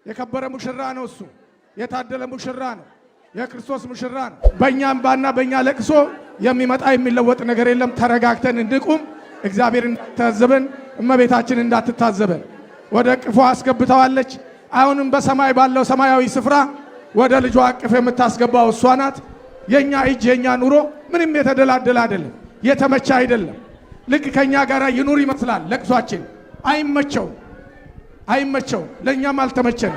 የከበረ ሙሽራ ነው እሱ የታደለ ሙሽራ ነው የክርስቶስ ሙሽራ ነው በእኛም ባና በእኛ ለቅሶ የሚመጣ የሚለወጥ ነገር የለም ተረጋግተን እንድቁም እግዚአብሔር እንዳታዘበን እመቤታችን እንዳትታዘበን ወደ ቅፎ አስገብተዋለች አሁንም በሰማይ ባለው ሰማያዊ ስፍራ ወደ ልጇ አቅፍ የምታስገባው እሷ ናት የኛ እጅ የኛ ኑሮ ምንም የተደላደለ አይደለም የተመቸ አይደለም ልክ ከኛ ጋር ይኑር ይመስላል ለቅሷችን አይመቸው ለኛም አልተመቸን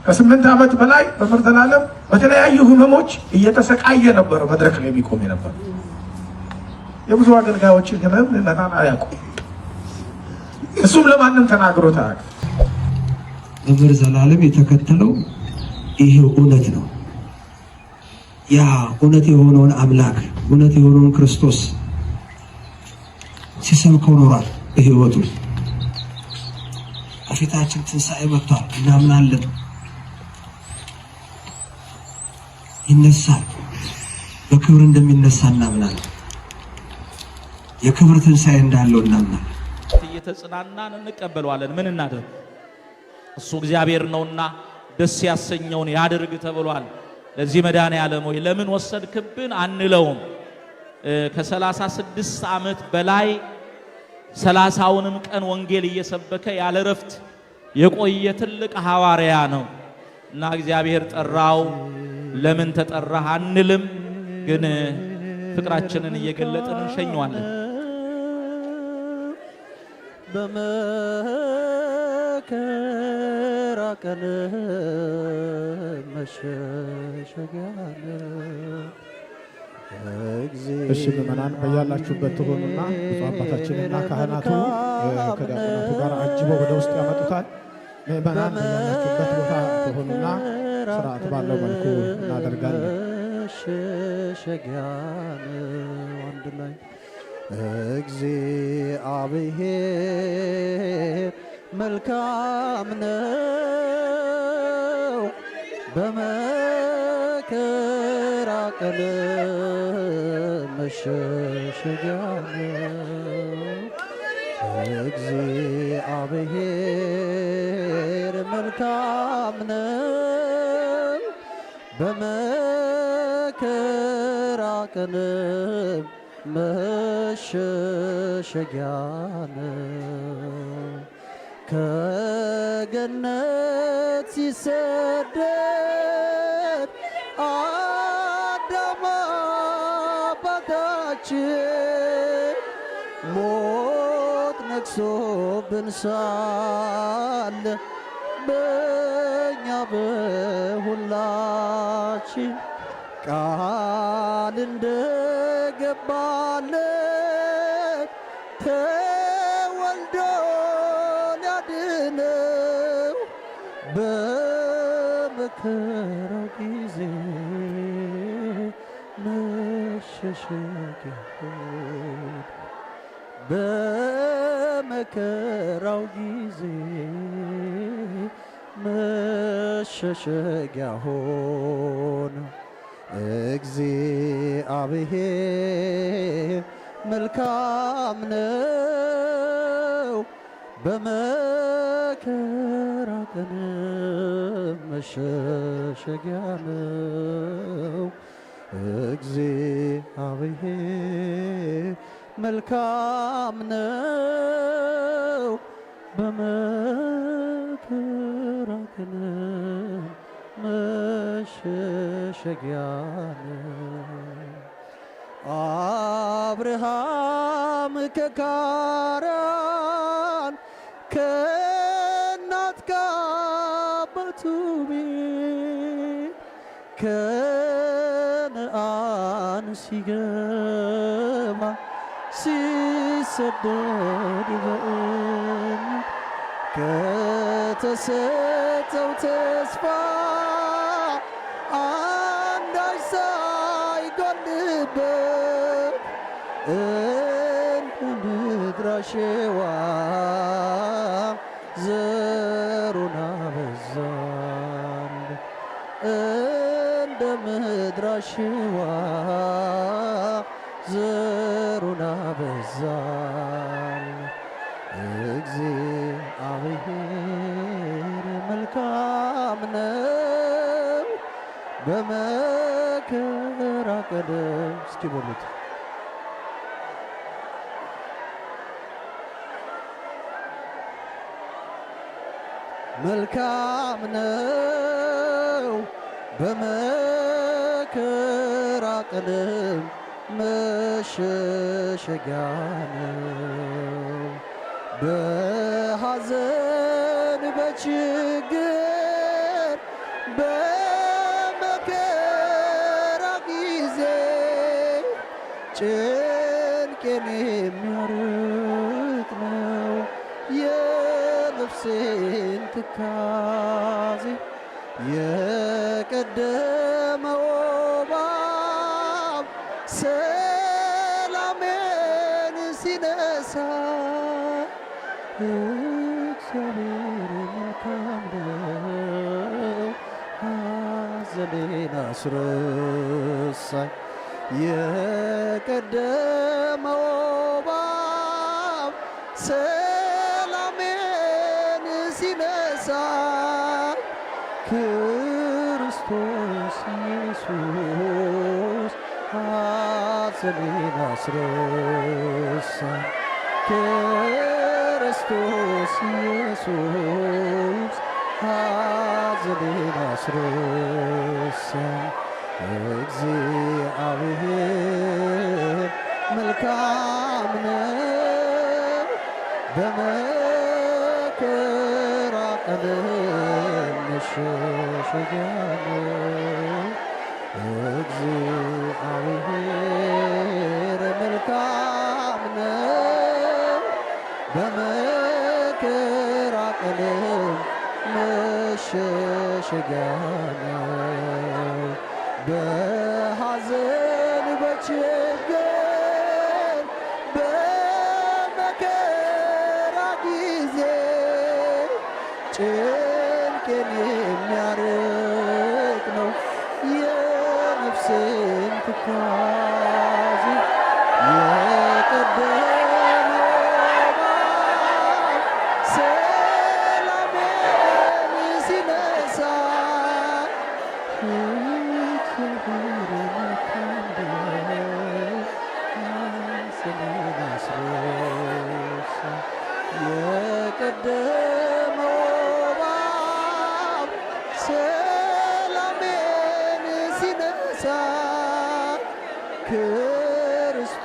ከ8 ዓመት በላይ በፍርድ ዓለም በተለያዩ ህመሞች እየተሰቃየ ነበር መድረክ ላይ የሚቆም ነበር የብዙ አገልጋዮችን ህመም ለናና ያውቁ እሱም ለማንም ተናግሮታል መምህር ዘላለም የተከተለው ይሄው እውነት ነው ያ እውነት የሆነውን አምላክ እውነት የሆነውን ክርስቶስ ሲሰብከው ኖሯል በህይወቱ አፊታችን ትንሣኤ መጥቷል እናምናለን ይነሳል በክብር እንደሚነሳ እናምናለን የክብር ትንሣኤ እንዳለው እናምናለን እየተጽናናን እንቀበለዋለን ምን እናድርግ እሱ እግዚአብሔር ነውና ደስ ያሰኘውን ያድርግ ተብሏል ለዚህ መድኃኔዓለም ሆይ ለምን ወሰድክብን አንለውም ከ36 ዓመት በላይ 30ውንም ቀን ወንጌል እየሰበከ ያለ ረፍት የቆየ ትልቅ ሐዋርያ ነው እና እግዚአብሔር ጠራው ለምን ተጠራህ አንልም ግን ፍቅራችንን እየገለጥን እንሸኘዋለን በመከራ ቀን መሸሸጊያነ እሺ ምእመናን በያላችሁበት ትሆኑና ብዙ አባታችንና ካህናቱ ከዲያቆናቱ ጋር አጅበው ወደ ውስጥ ያመጡታል ምእመናን በያላችሁበት ቦታ ትሆኑና ስርዓት ባለው መልኩ እናደርጋለን መሸሸጊያነ አንድ ላይ እግዚአብሔር መልካም ነው በመከራ ቀን መሸሸጊያ ነው እግዚአብሔር መልካም ነው በመከራ ቀን መሸሸጊያ ነው ከገነት ሲሰደድ አዳም አባታችን ሞት ነግሶብን ሳለ በእኛ በሁላችን ቃል እንደገባለት ተወልዶ ሊያድነው በመከራው ጊዜ መሸሸጊያ ሆነ በመከራው ጊዜ መሸሸጊያ ሆነ እግዚአብሔር መልካም ነው በመከራ ቀን መሸሸጊያ ነው እግዚአብሔር መልካም ነው በመከራ ቀን መሸሸጊያ ነው አብርሃም ከካራን ከእናት ከአባቱ ቤት ከነአን ሲገባ ሲሰደድ በእምነት ከተሰጠው ተስፋ አንዳች ሳይጎልበት እንደ ምድር አሸዋ ዘሩን አበዛ እንደ ምድር አሸዋ ዘሩን አበዛል። እግዚአብሔር መልካም ነው በመከራ ቀን። እስኪ በሉት መልካም ነው በመከራ ቀን መሸሸጊያ ነው። በሐዘን በችግር በመከራ ጊዜ ጭንቄን የሚያርቅ ነው የነፍሴን ትካዜ። የቀደመው እባብ ሰላሜን ሲነሳ እግዚአብሔር መልካም ነው ሐዘኔን አስረሳኝ። የቀደመው እባብ ሰላሜን ሲነሳ ክርስቶስ ኢየሱስ ሐዘኔን አስረሳኝ። ክርስቶስ ኢየሱስ ሐዘኔን አስረሳኝ። እግዚአብሔር መልካም ነው በመከራ ቀን መሸሸጊያ ነው። እግዚአብሔር መልካም ነው በመከራ ቀን መሸሸጊያ ነው። በሐዘን በችግር በመከራ ጊዜ ጭንቄን የሚያርቅ ነው የነፍሴን ትካዜ። የቀደመው እባብ ሰላሜን ሲነሳ እግዚአብሔር መልካም ነው ሐዘኔን አስረሳኝ። የቀደመው እባብ ሰላሜን ሲነሳ ክርስቶስ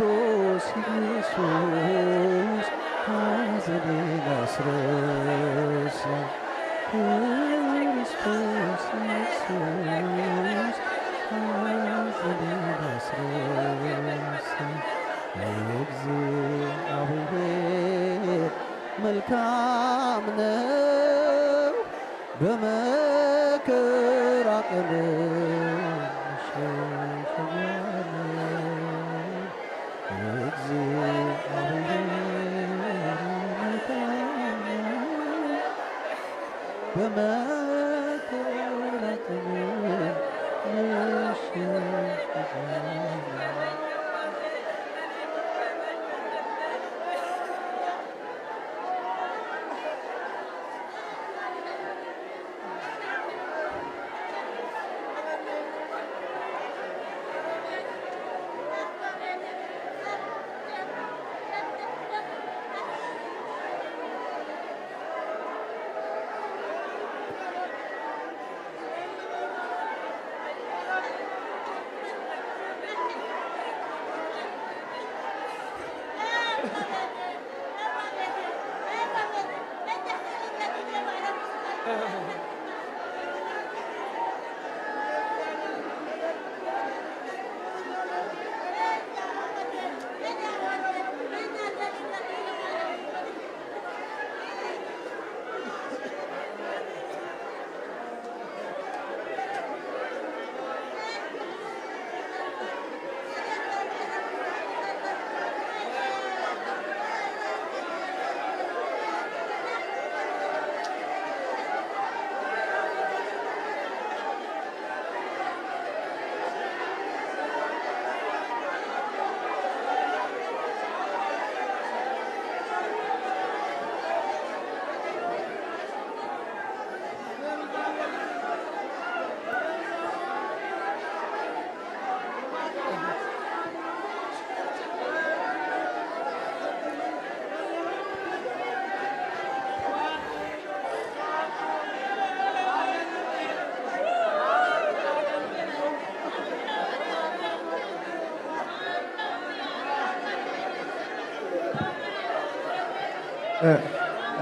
ኢየሱስ ሐዘኔን አስረሳኝ። ክርስቶስ ኢየሱስ ሐዘኔን አስረሳኝ። እግዚአብሔር መልካም ነው በመከራ ቀን መሸሸጊያ ነው። እግዚአብሔር መልካም ነው በመከራ ቀን መሸሸጊያ ነው።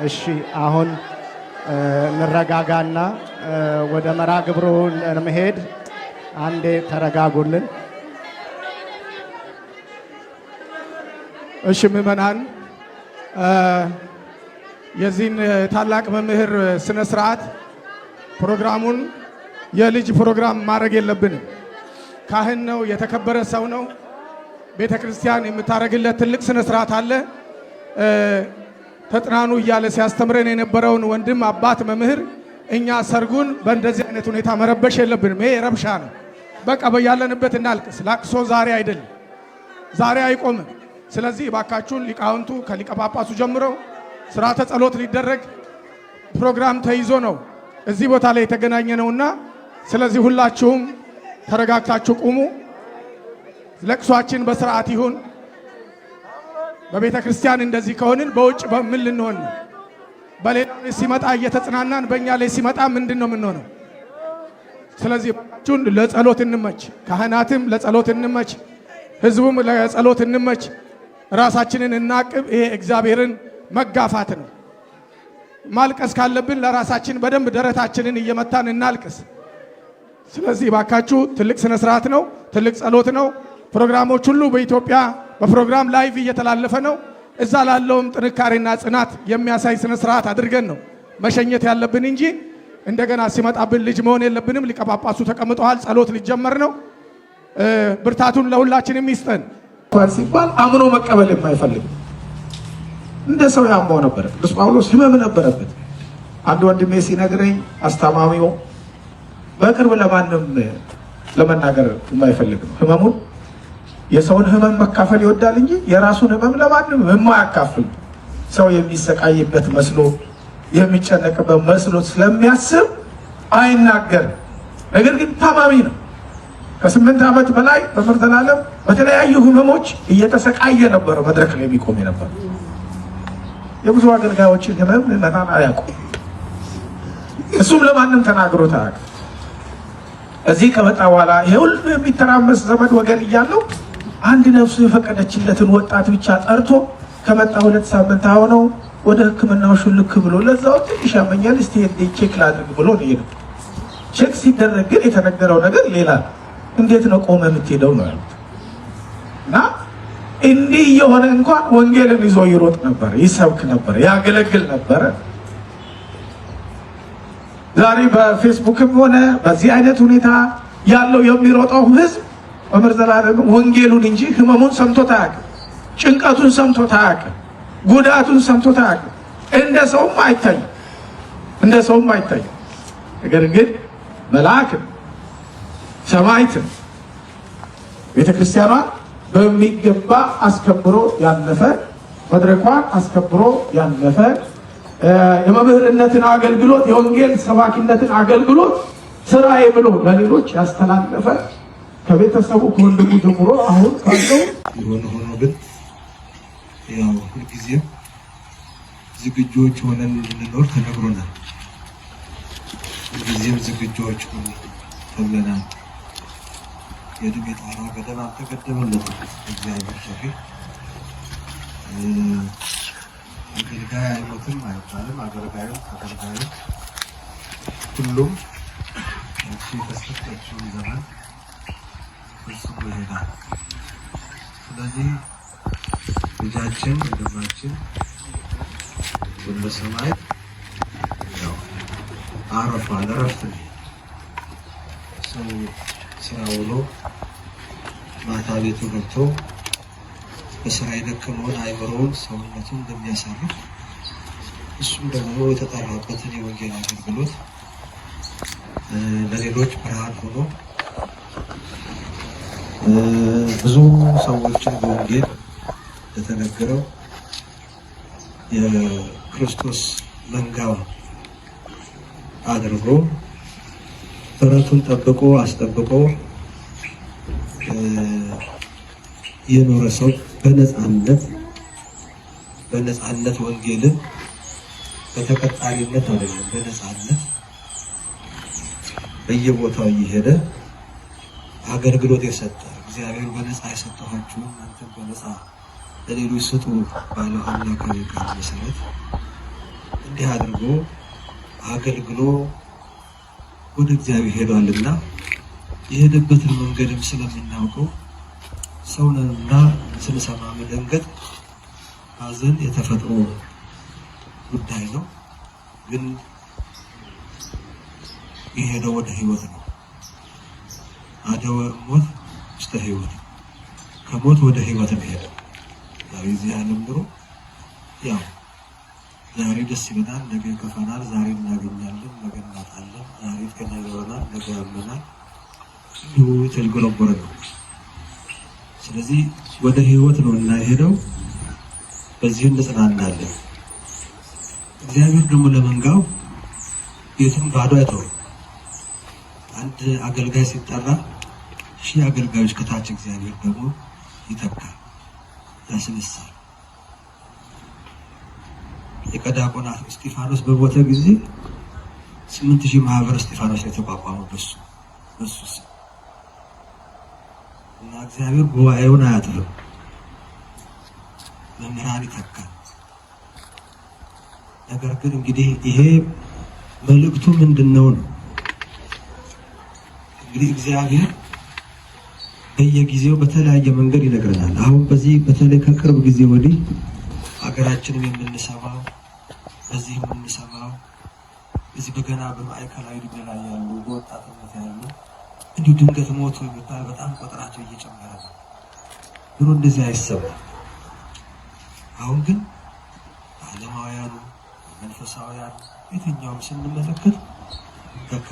እሺ አሁን እንረጋጋና ወደ መርሃ ግብሩ ለመሄድ አንዴ ተረጋጉልን። እሺ ምዕመናን፣ የዚህን ታላቅ መምህር ስነ ስርዓት ፕሮግራሙን የልጅ ፕሮግራም ማድረግ የለብንም። ካህን ነው፣ የተከበረ ሰው ነው። ቤተ ክርስቲያን የምታደርግለት ትልቅ ስነ ስርዓት አለ። ተጥናኑ እያለ ሲያስተምረን የነበረውን ወንድም አባት መምህር እኛ ሰርጉን በእንደዚህ አይነት ሁኔታ መረበሽ የለብንም። ይሄ ረብሻ ነው። በቃ በያለንበት እናልቅስ። ላቅሶ ዛሬ አይደለም፣ ዛሬ አይቆምም። ስለዚህ ባካችሁን ሊቃውንቱ ከሊቀ ጳጳሱ ጀምረው ስርዓተ ጸሎት ሊደረግ ፕሮግራም ተይዞ ነው እዚህ ቦታ ላይ የተገናኘ ነውና፣ ስለዚህ ሁላችሁም ተረጋግታችሁ ቁሙ። ለቅሷችን በስርዓት ይሁን። በቤተ ክርስቲያን እንደዚህ ከሆንን በውጭ በምን ልንሆን ነው? በሌላ ላይ ሲመጣ እየተጽናናን በእኛ ላይ ሲመጣ ምንድን ነው የምንሆነው? ስለዚህ ባካችሁን ለጸሎት እንመች፣ ካህናትም ለጸሎት እንመች፣ ህዝቡም ለጸሎት እንመች፣ ራሳችንን እናቅብ። ይሄ እግዚአብሔርን መጋፋት ነው። ማልቀስ ካለብን ለራሳችን በደንብ ደረታችንን እየመታን እናልቅስ። ስለዚህ ባካችሁ ትልቅ ስነ ስርዓት ነው፣ ትልቅ ጸሎት ነው። ፕሮግራሞች ሁሉ በኢትዮጵያ በፕሮግራም ላይቭ እየተላለፈ ነው። እዛ ላለውም ጥንካሬና ጽናት የሚያሳይ ስነ ስርዓት አድርገን ነው መሸኘት ያለብን እንጂ እንደገና ሲመጣብን ልጅ መሆን የለብንም። ሊቀ ጳጳሱ ተቀምጠዋል። ጸሎት ሊጀመር ነው። ብርታቱን ለሁላችንም ይስጠን። ሲባል አምኖ መቀበል የማይፈልግ እንደ ሰው ያመው ነበር። ቅዱስ ጳውሎስ ህመም ነበረበት። አንድ ወንድሜ ሲነግረኝ አስታማሚው በቅርብ ለማንም ለመናገር የማይፈልግ ነው። ህመሙን የሰውን ህመም መካፈል ይወዳል እንጂ የራሱን ህመም ለማንም የማያካፍል ሰው የሚሰቃይበት መስሎ የሚጨነቅበት መስሎ ስለሚያስብ አይናገርም። ነገር ግን ታማሚ ነው። ከ8 ዓመት በላይ በፍርተ ዓለም በተለያዩ ህመሞች እየተሰቃየ ነበር መድረክ ላይ የሚቆም ነበር። የብዙ አገልጋዮችን ህመም ምዕመናን አያውቁም። እሱም ለማንም ተናግሮት አያውቅም። እዚህ ከመጣ በኋላ ይሁን የሚተራመስ ዘመድ ወገን እያለው አንድ ነፍሱ የፈቀደችለትን ወጣት ብቻ ጠርቶ ከመጣ 2 ሳምንት ሆነው ወደ ሕክምናው ሹልክ ብሎ ለዛው ትንሽ ያመኛል እስቲ ቼክ ላድርግ ብሎ ነው የሄደው። ቼክ ሲደረግ ግን የተነገረው ነገር ሌላ ነው። እንዴት ነው ቆመ የምትሄደው ነው ያሉት። እና እንዲህ የሆነ እንኳን ወንጌልን ይዞ ይሮጥ ነበር፣ ይሰብክ ነበር፣ ያገለግል ነበር። ዛሬ በፌስቡክም ሆነ በዚህ አይነት ሁኔታ ያለው የሚሮጠው ህዝብ መምህር ዘላለም ወንጌሉን እንጂ ህመሙን ሰምቶት አያውቅም፣ ጭንቀቱን ሰምቶት አያውቅም፣ ጉዳቱን ሰምቶት አያውቅም። እንደ ሰውም አይታይም። ነገር ግን መልአክም ሰማዕትም ቤተክርስቲያኗን በሚገባ አስከብሮ ያለፈ መድረኳን አስከብሮ ያለፈ የመምህርነትን አገልግሎት የወንጌል ሰባኪነትን አገልግሎት ስራዬ ብሎ ለሌሎች ያስተላለፈ ከቤተሰቡ ከወንድሙ ጀምሮ አሁን ካለው ሆኖ ግን ያው ሁልጊዜም ዝግጁዎች ሆነን እንድንኖር ተነግሮናል። ሁልጊዜም ዝግጁዎች ሆነን ተብለናል። የዕድሜ ጣራ ገደብ አልተገደበለትም። እግዚአብሔር ሸፊ አገልጋይ አይሞትም አይባልም። አገልጋዩ ሁሉም እሺ ተስተካክሎ ዘመን ፍጹም ይሄዳል። ስለዚህ ልጃችን ወንድማችን በሰማይ ያው አረፋል። እረፍት ነው። ሰው ስራ ውሎ ማታ ቤቱ ገብቶ በስራ የደከመውን አይምሮውን ሰውነቱን እንደሚያሳርፍ እሱም ደግሞ የተጠራበትን የወንጌል አገልግሎት ለሌሎች ብርሃን ሆኖ ብዙ ሰዎችን በወንጌል የተነገረው የክርስቶስ መንጋው አድርጎ ተረቱን ጠብቆ አስጠብቆ የኖረ ሰው በነፃነት ወንጌልን በተቀጣሪነት አይደለም፣ በነፃነት በየቦታው እየሄደ አገልግሎት የሰጠ እግዚአብሔር በነፃ የሰጠኋችሁ እናንተም በነፃ ለሌሎች ስጡ ባለው አምላካዊ ቃል መሰረት እንዲህ አድርጎ አገልግሎ ወደ እግዚአብሔር ሄዷልና የሄደበትን መንገድም ስለምናውቀው ሰውነንና ስንሰማ መደንገጥ ሐዘን የተፈጥሮ ጉዳይ ነው። ግን የሄደው ወደ ህይወት ነው። አደወ ሞት እስከ ህይወት ከሞት ወደ ህይወት ነው ሄደው። ዛሬ እዚህ ዓለም ኑሮ ያው ዛሬ ደስ ይለናል፣ ነገ ይከፋናል፣ ዛሬ እናገኛለን፣ ነገ እናጣለን፣ ዛሬ ከኛ ይሆናል፣ ነገ ያመናል። ይሁ ተልጎለጎለ ነው። ስለዚህ ወደ ህይወት ነው እና ሄደው በዚህ እንጽናናለን። እግዚአብሔር ደግሞ ለመንጋው ቤቱን ባዶ አይተውም። አንድ አገልጋይ ሲጠራ ሺህ አገልጋዮች ከታች እግዚአብሔር ደግሞ ይተካል፣ ያስነሳል። የቀዳቆናት እስጢፋኖስ በቦተ ጊዜ 8000 ማህበር እስጢፋኖስ የተቋቋመው በሱ እና እግዚአብሔር ጉባኤውን አያጥፍም፣ መምህራን ይተካል። ነገር ግን እንግዲህ ይሄ መልእክቱ ምንድነው ነው? እንግዲህ እግዚአብሔር በየጊዜው በተለያየ መንገድ ይነግረናል። አሁን በዚህ በተለይ ከቅርብ ጊዜ ወዲህ አገራችንን የምንሰማው በዚህ የምንሰማው እዚህ በገና በማዕከላዊ ዕድሜ ላይ ያሉ በወጣትነት ያሉ እንዲሁ ድንገት ሞቱ የሚባል በጣም ቁጥራቸው እየጨመረ ነው። ድሮ እንደዚህ አይሰማም። አሁን ግን ዓለማውያኑ መንፈሳውያን የትኛውም ስንመለከት በቃ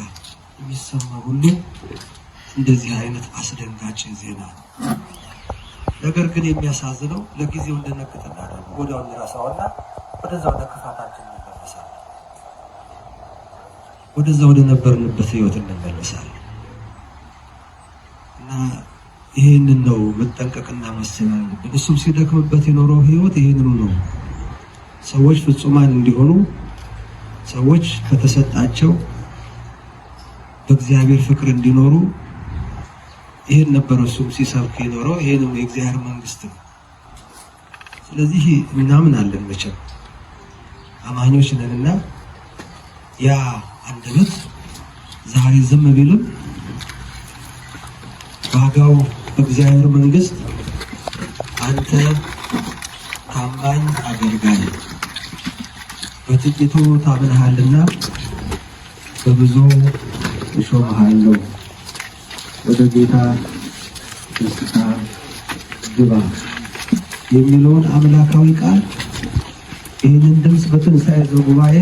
የሚሰማ ሁሉ እንደዚህ አይነት አስደንጋጭ ዜና ነው። ነገር ግን የሚያሳዝነው ለጊዜው እንደነገጠና ወዲያው እንረሳውና ወደዛ ወደ ክፋታችን እንመለሳለን፣ ወደዛ ወደ ነበርንበት ህይወት እንመለሳለን። እና ይሄንን ነው መጠንቀቅና ማሰብ ያለብን። እሱም ሲደክምበት የኖረው ህይወት ይሄንኑ ነው። ሰዎች ፍጹማን እንዲሆኑ ሰዎች ከተሰጣቸው በእግዚአብሔር ፍቅር እንዲኖሩ ይሄን ነበር እሱም ሲሰብክ የኖረው። ይሄንም የእግዚአብሔር መንግስት ነው። ስለዚህ እናምናለን መቼም አማኞች ነንና ያ አንደበት ዛሬ ዝም ቢልም ዋጋው በእግዚአብሔር መንግስት አንተ ታማኝ አገልጋይ በጥቂቱ ታምነሃልና በብዙ እሾምሃለሁ፣ ወደ ጌታ ደስታ ግባ የሚለውን አምላካዊ ቃል ይህንን ድምፅ በትንሣኤ ጉባኤ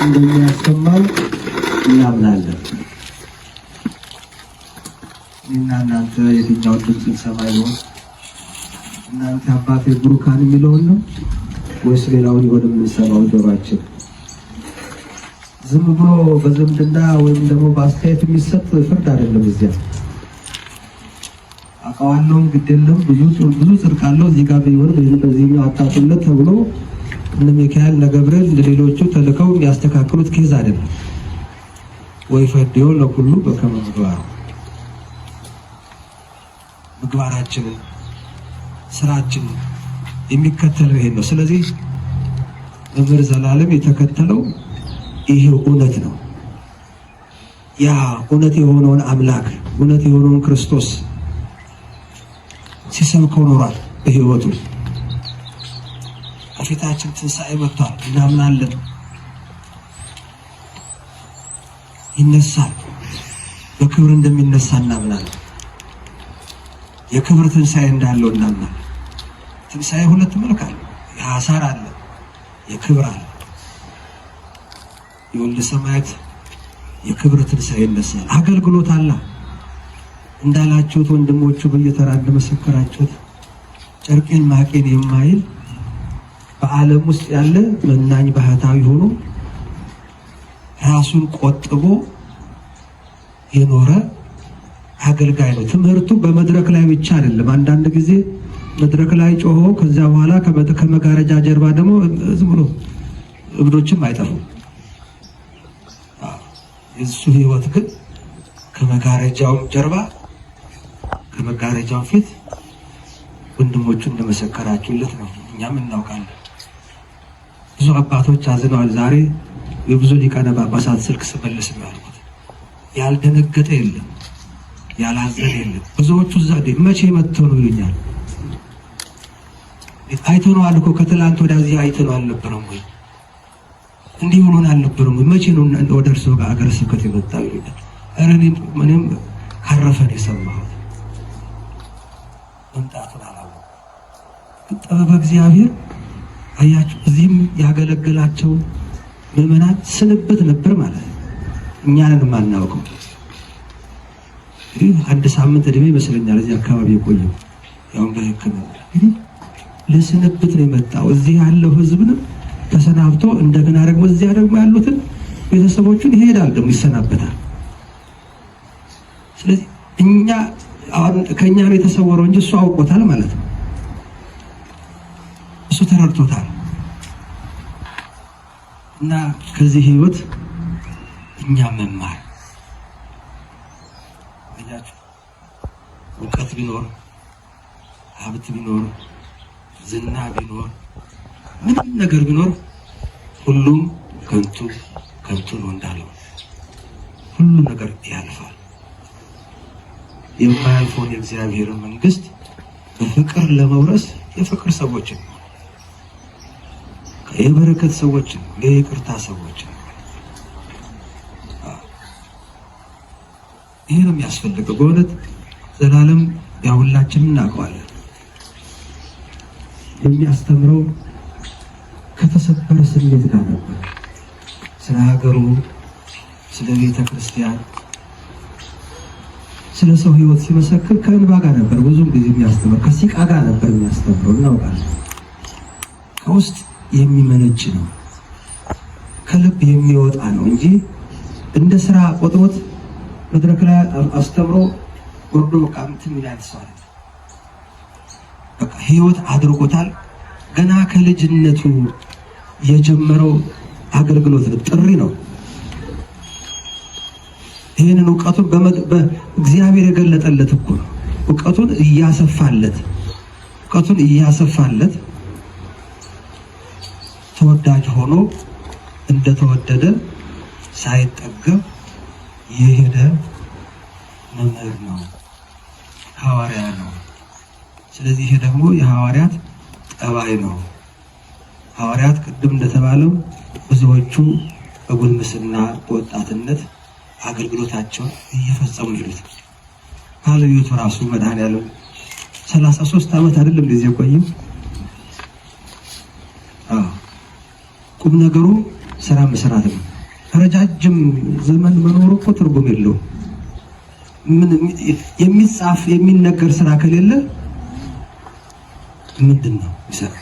እንደሚያሰማው እናምናለን። እኔና እናንተ የትኛውን ድምፅ እንሰማ ይሆን? እናንተ አባቴ ብሩካን የሚለውን ነው ወይስ ሌላውን ይሆን የምንሰማው? ጆሯችን ዝም ብሎ በዝምድና ወይም ደግሞ በአስተያየት የሚሰጥ ፍርድ አይደለም። እዚያ አውቀዋለሁም ግድ የለም ብዙ ጽድቅ አለው እዚህ ጋር ቢሆን በዚህኛው አታጡለት ተብሎ እነ ሚካኤል እነ ገብርኤል እንደ ሌሎቹ ተልከው የሚያስተካክሉት ኬዝ አይደለም። ወይ ፈዲዮ ለሁሉ በከመ ምግባሩ ምግባራችንን ስራችንን የሚከተለው ይሄን ነው። ስለዚህ መምህር ዘላለም የተከተለው ይሄ እውነት ነው። ያ እውነት የሆነውን አምላክ እውነት የሆነውን ክርስቶስ ሲሰብከው ኖሯል። በህይወቱ ከፊታችን ትንሣኤ መጥቷል፣ እናምናለን። ይነሳል፣ በክብር እንደሚነሳ እናምናለን። የክብር ትንሣኤ እንዳለው እናምናለን። ትንሣኤ ሁለት መልክ አለ። የሐሳር አለ፣ የክብር አለ። የወልደ ሰማያት የክብር ትንሣኤ ይነሳል። አገልግሎት አለ እንዳላችሁት ወንድሞቹ በየተራ እንደመሰከራችሁት ጨርቄን ማቄን የማይል በዓለም ውስጥ ያለ መናኝ ባህታዊ ሆኖ ራሱን ቆጥቦ የኖረ አገልጋይ ነው። ትምህርቱ በመድረክ ላይ ብቻ አይደለም። አንዳንድ ጊዜ መድረክ ላይ ጮሆ ከዚያ በኋላ ከመጋረጃ ጀርባ ደግሞ ዝም ብሎ እብዶችም አይጠፉም። የሱ ህይወት ግን ከመጋረጃው ጀርባ ከመጋረጃው ፊት ወንድሞቹ እንደመሰከራችሁለት ነው። እኛም እናውቃለን። ብዙ አባቶች አዝነዋል። ዛሬ የብዙ ሊቃነ ጳጳሳት ስልክ ስመልስ ነው ያልኩት። ያልደነገጠ የለም፣ ያላዘነ የለም። ብዙዎቹ እዛ መቼ መጥተው ነው ይሉኛል። አይተነዋል እኮ ከትላንት ወዲያ አይተነው አልነበረም ወይ? እንዲህ ብሎን አልነበረም ወይ? መቼ ነው ወደ እርሶ ጋር ሀገረ ስብከት የመጣው ይሉኛል። ኧረ እኔም ካረፈን የሰማሁት መምጣቱን አላወኩም። ጥበበ እግዚአብሔር አያችሁ። እዚህም ያገለገላቸው ምዕመናን ስንብት ነበር ማለት ነው። እኛንን የማናውቀው ይህ 1 ሳምንት ዕድሜ ይመስለኛል እዚህ አካባቢ የቆየው ያው በሕክምና ለስንብት ነው የመጣው። እዚህ ያለው ህዝብንም ተሰናብቶ እንደገና ደግሞ እዚያ ደግሞ ያሉትን ቤተሰቦቹን ይሄዳል፣ ደግሞ ይሰናበታል። ስለዚህ እኛ ከኛ ነው የተሰወረው እንጂ እሱ አውቆታል ማለት ነው። እሱ ተረድቶታል። እና ከዚህ ህይወት እኛ መማር እውቀት ቢኖር ሀብት ቢኖር ዝና ቢኖር ምንም ነገር ቢኖር ሁሉም ከንቱ ነው እንዳለው ሁሉ ነገር ያልፋል። የማያልፈውን የእግዚአብሔርን መንግስት በፍቅር ለመውረስ የፍቅር ሰዎችን የበረከት ሰዎችን የይቅርታ ሰዎችን ይሄ ነው የሚያስፈልገው። በእውነት ዘላለም ያሁላችንን እናውቀዋለን። የሚያስተምረው ከተሰበረ ስሜት ጋር ነበር። ስለ ሀገሩ፣ ስለ ቤተ ክርስቲያን፣ ስለ ሰው ህይወት ሲመሰክር ከእንባ ጋር ነበር። ብዙም ጊዜ የሚያስተምር ከሲቃ ጋር ነበር የሚያስተምረው። እናውቃለን። ከውስጥ የሚመነጭ ነው፣ ከልብ የሚወጣ ነው እንጂ እንደ ስራ ቆጥሮት መድረክ ላይ አስተምሮ ወርዶ ቃምት ይላል ሰው በቃ ህይወት አድርጎታል። ገና ከልጅነቱ የጀመረው አገልግሎት ነው፣ ጥሪ ነው። ይህንን እውቀቱን በእግዚአብሔር የገለጠለት እኮ ነው። እውቀቱን እያሰፋለት ተወዳጅ ሆኖ እንደተወደደ ሳይጠገብ የሄደ መምህር ነው፣ ሐዋርያ ነው። ስለዚህ ይሄ ደግሞ የሐዋርያት ጠባይ ነው። ሐዋርያት ቅድም እንደተባለው ብዙዎቹ በጉልምስና በወጣትነት አገልግሎታቸውን እየፈጸሙ ይሉት ባለቤቱ ራሱ መድኃኔዓለም 33 ዓመት አይደለም ጊዜ ቆየው። ቁም ነገሩ ስራ መስራት ነው። ረጃጅም ዘመን መኖሩ እኮ ትርጉም የለውም። ምን የሚጻፍ የሚነገር ስራ ከሌለ ምንድን ነው ይሰራ?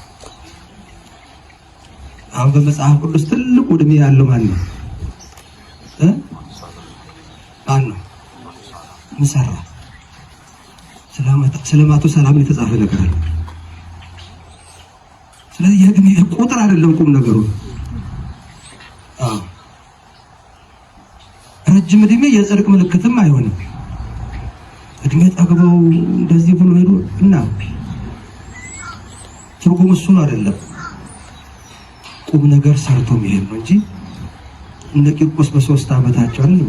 አሁን በመጽሐፍ ቅዱስ ትልቁ ዕድሜ ያለው ማን ነው? ምሰራ ስለማቱ ሰላም የተጻፈ ነገር አለ። ስለዚህ የዕድሜ ቁጥር አይደለም ቁም ነገሩ። ረጅም ዕድሜ የጽድቅ ምልክትም አይሆንም። ዕድሜ ጠግበው እንደዚህ ብሎ ሄዱ እና ትርጉም እሱን አይደለም። ቁም ነገር ሰርቶ መሄድ ነው እንጂ እንደ ቂርቆስ በ3 ዓመታቸው አይደል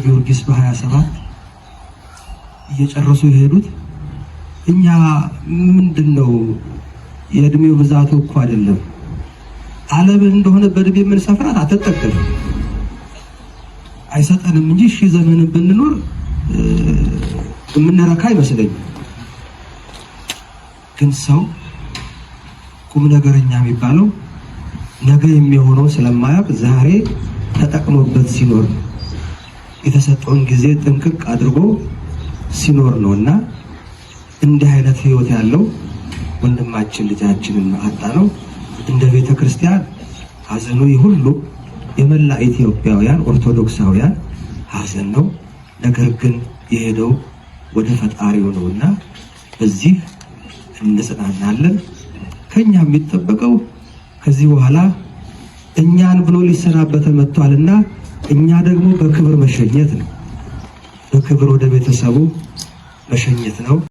ጊዮርጊስ በ27 እየጨረሱ የሄዱት። እኛ ምንድነው የዕድሜው ብዛቱ እኮ አይደለም። ዓለም እንደሆነ በዕድሜ የምንሰፍራት አትጠቀምም አይሰጠንም እንጂ 1000 ዘመን ብንኖር የምንረካ አይመስለኝም። ግን ሰው ቁም ነገረኛ የሚባለው ነገ የሚሆነው ስለማያውቅ ዛሬ ተጠቅሞበት ሲኖር የተሰጠውን ጊዜ ጥንቅቅ አድርጎ ሲኖር ነውና እንዲህ አይነት ህይወት ያለው ወንድማችን ልጃችንን አጣ ነው። እንደ ቤተ ክርስቲያን ሐዘኑ ሁሉ የመላ ኢትዮጵያውያን ኦርቶዶክሳውያን ሐዘን ነው። ነገር ግን የሄደው ወደ ፈጣሪው ነውና በዚህ እንጽናናለን። ከኛ የሚጠበቀው ከዚህ በኋላ እኛን ብሎ ሊሰናበተ መጥቷልና እኛ ደግሞ በክብር መሸኘት ነው። በክብር ወደ ቤተሰቡ መሸኘት ነው።